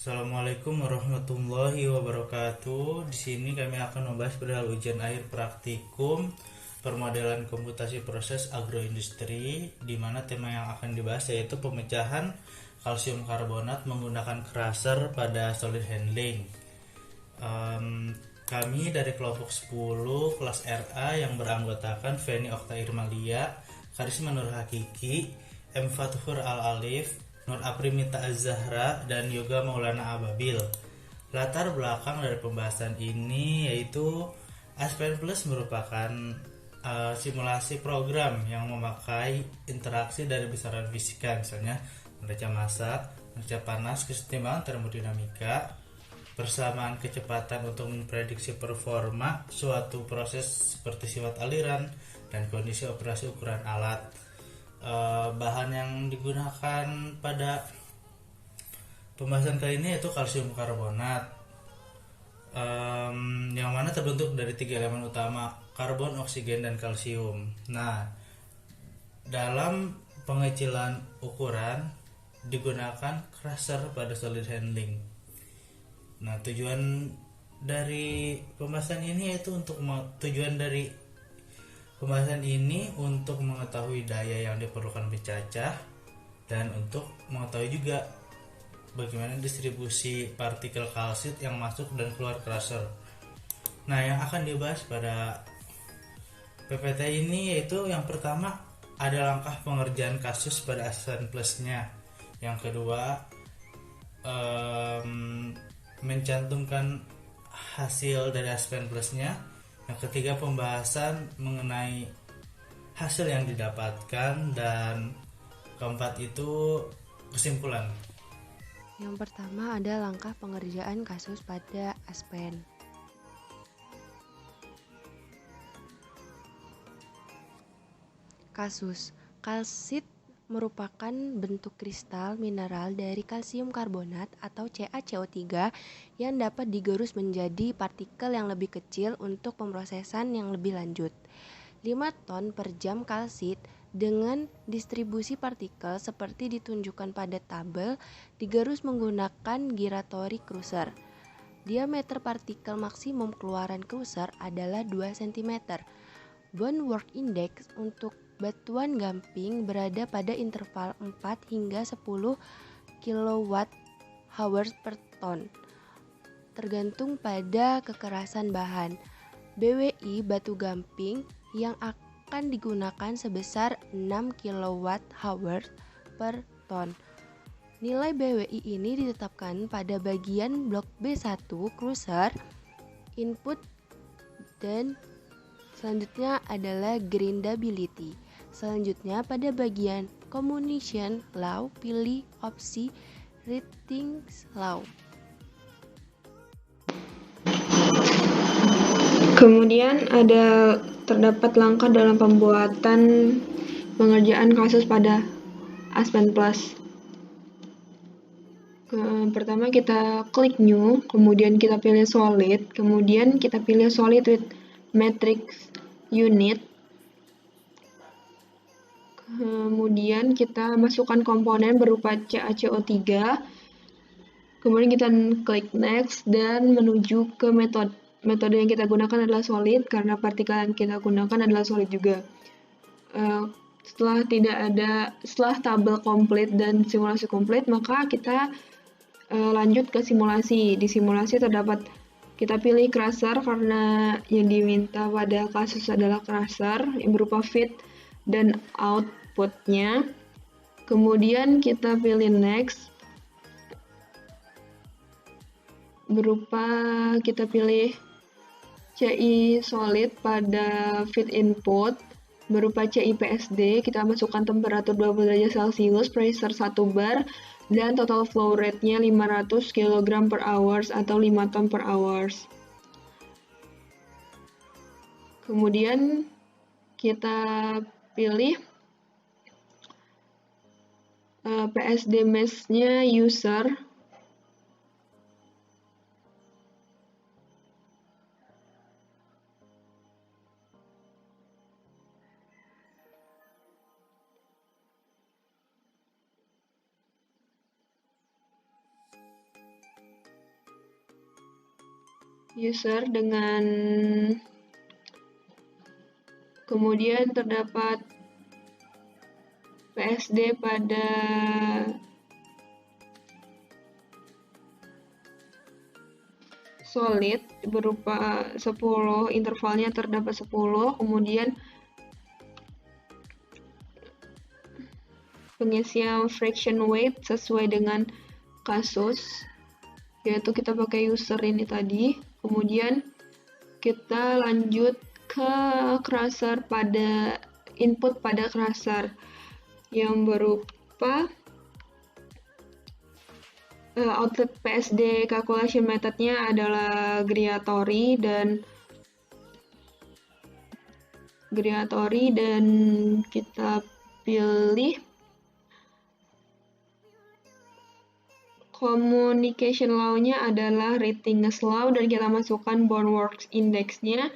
Assalamualaikum warahmatullahi wabarakatuh. Di sini kami akan membahas perihal ujian akhir praktikum permodelan komputasi proses agroindustri, di mana tema yang akan dibahas yaitu pemecahan kalsium karbonat menggunakan crusher pada solid handling. Kami dari kelompok 10 kelas RA yang beranggotakan Feni Okta Irmalia, Karisma Nur Hakiki, M Fathur Al Alif, Nur Aprimita Az-Zahra, dan Yoga Maulana Ababil. Latar belakang dari pembahasan ini yaitu Aspen Plus merupakan simulasi program yang memakai interaksi dari besaran fisika, misalnya neraca massa, neraca panas, kesetimbangan termodinamika, persamaan kecepatan untuk memprediksi performa suatu proses seperti sifat aliran dan kondisi operasi ukuran alat. Bahan yang digunakan pada pembahasan kali ini yaitu kalsium karbonat, yang mana terbentuk dari 3 elemen utama: karbon, oksigen, dan kalsium. Nah, dalam pengecilan ukuran digunakan crusher pada solid handling. Nah, tujuan dari pembahasan ini yaitu untuk mengetahui daya yang diperlukan pencacah dan untuk mengetahui juga bagaimana distribusi partikel kalsit yang masuk dan keluar crusher. Nah, yang akan dibahas pada PPT ini yaitu yang pertama ada langkah pengerjaan kasus pada Aspen Plus-nya. Yang kedua, mencantumkan hasil dari Aspen Plus-nya. Yang ketiga, pembahasan mengenai hasil yang didapatkan, dan keempat itu kesimpulan. Yang pertama ada langkah pengerjaan kasus pada Aspen. Kasus kalsit merupakan bentuk kristal mineral dari kalsium karbonat atau CaCO3 yang dapat digerus menjadi partikel yang lebih kecil untuk pemrosesan yang lebih lanjut. 5 ton per jam kalsit dengan distribusi partikel seperti ditunjukkan pada tabel digerus menggunakan giratory crusher. Diameter partikel maksimum keluaran crusher adalah 2 cm. Bond work index untuk batuan gamping berada pada interval 4 hingga 10 kWh per ton, tergantung pada kekerasan bahan. BWI batu gamping yang akan digunakan sebesar 6 kWh per ton. Nilai BWI ini ditetapkan pada bagian blok B1 crusher input, dan selanjutnya adalah grindability. Selanjutnya pada bagian communication law, pilih opsi ratings law. Kemudian terdapat langkah dalam pembuatan pengerjaan kasus pada Aspen Plus. Pertama kita klik new, kemudian kita pilih solid, kemudian kita pilih solid with matrix unit. Kemudian kita masukkan komponen berupa CaCO3. Kemudian kita klik next dan menuju ke metode. Metode yang kita gunakan adalah solid karena partikel yang kita gunakan adalah solid juga. Setelah tabel komplit dan simulasi komplit, maka kita lanjut ke simulasi. Di simulasi kita pilih crusher karena yang diminta pada kasus adalah crusher yang berupa feed dan outputnya. Kemudian kita pilih next, kita pilih CI solid pada feed input berupa CI PSD. Kita masukkan temperatur 20 derajat Celcius, pressure 1 bar, dan total flow rate-nya 500 kg per hours atau 5 ton per hours. Kemudian kita pilih PSD mesh-nya user. user dengan kemudian terdapat PSD pada solid berupa 10, intervalnya terdapat 10, kemudian pengisian friction weight sesuai dengan kasus, yaitu kita pakai user ini tadi. Kemudian kita lanjut ke crusher pada input pada crusher yang berupa outlet PSD calculation methodnya adalah Griatory dan kita pilih communication law-nya adalah Rittinger's law dan kita masukkan Boundworks index-nya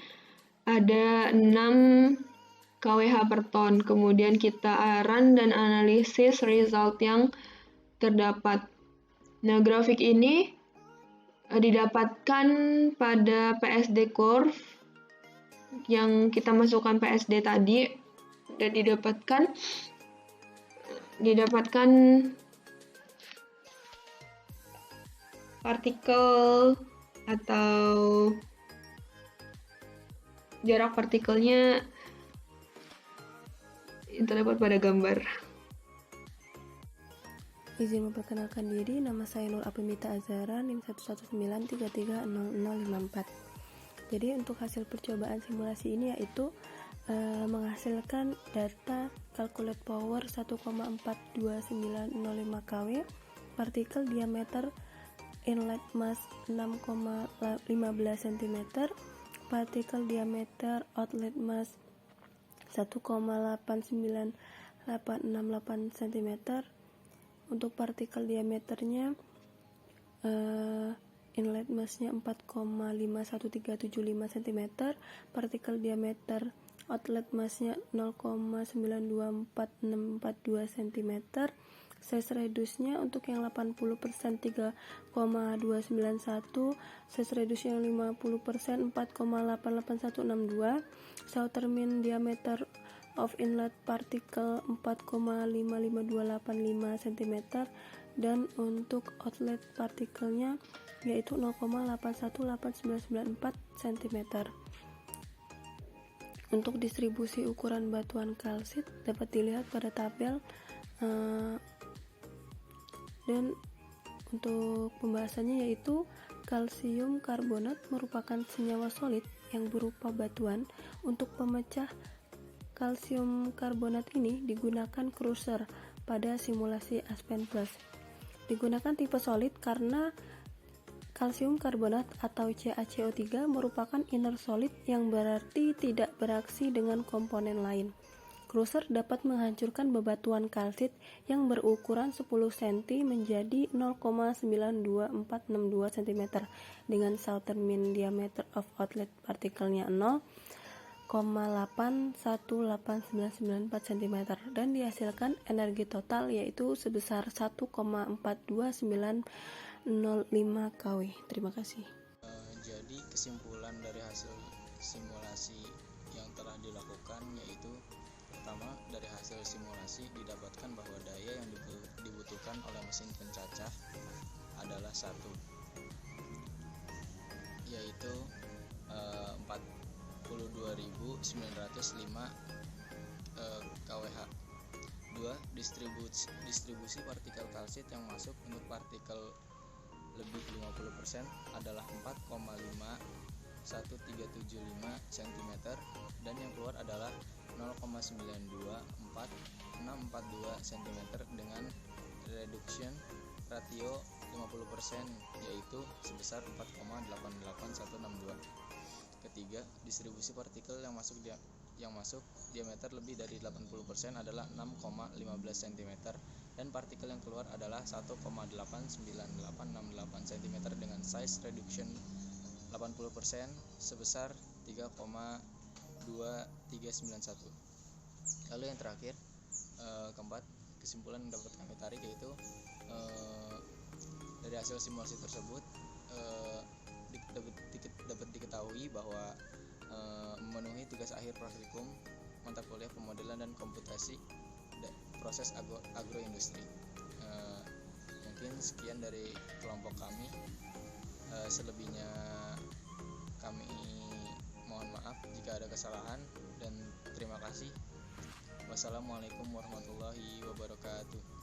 ada 6 kWh per ton. Kemudian kita run dan analisis result yang terdapat. Nah, grafik ini didapatkan pada PSD curve yang kita masukkan PSD tadi dan didapatkan partikel atau jarak partikelnya terdapat pada gambar. Izin memperkenalkan diri, nama saya Nur Aprimita Azhara, NIM 119330054. Jadi untuk hasil percobaan simulasi ini yaitu menghasilkan data calculate power 1,42905 kW, partikel diameter inlet mass 6,15 cm, partikel diameter outlet mass 1,89868 cm. Untuk partikel diameternya inlet massnya 4,51375 cm, partikel diameter outlet massnya 0,924642 cm, size reduce-nya untuk yang 80% 3,291, size reduce yang 50% 4,88162, outer mean diameter of inlet particle 4,55285 cm, dan untuk outlet partikelnya yaitu 0,818994 cm. Untuk distribusi ukuran batuan kalsit dapat dilihat pada tabel, dan untuk pembahasannya yaitu kalsium karbonat merupakan senyawa solid yang berupa batuan. Untuk pemecah kalsium karbonat ini digunakan crusher pada simulasi Aspen Plus. Digunakan tipe solid karena kalsium karbonat atau CaCO3 merupakan inner solid yang berarti tidak bereaksi dengan komponen lain. Crusher dapat menghancurkan bebatuan kalsit yang berukuran 10 cm menjadi 0,92462 cm dengan southern mean diameter of outlet partikelnya 0,818994 cm dan dihasilkan energi total yaitu sebesar 1,42905 kW. Terima kasih. Jadi kesimpulan dari hasil simulasi yang telah dilakukan yaitu pertama, dari hasil simulasi didapatkan bahwa daya yang dibutuhkan oleh mesin pencacah adalah 1, yaitu 42.905 kWh. 2. Distribusi partikel kalsit yang masuk untuk partikel lebih 50% adalah 4,51375 cm dan yang keluar adalah 0,924642 cm dengan reduction ratio 50% yaitu sebesar 4,88162. Ketiga, distribusi partikel yang masuk diameter lebih dari 80% adalah 6,15 cm dan partikel yang keluar adalah 1,89868 cm dengan size reduction 80% sebesar 3,2391. Lalu yang terakhir, keempat, kesimpulan yang dapat kami tarik yaitu dari hasil simulasi tersebut dapat diketahui bahwa memenuhi tugas akhir praktikum mata kuliah pemodelan dan komputasi proses agroindustri. Mungkin sekian dari kelompok kami. Selebihnya kami mohon maaf jika ada kesalahan, dan terima kasih. Wassalamualaikum warahmatullahi wabarakatuh.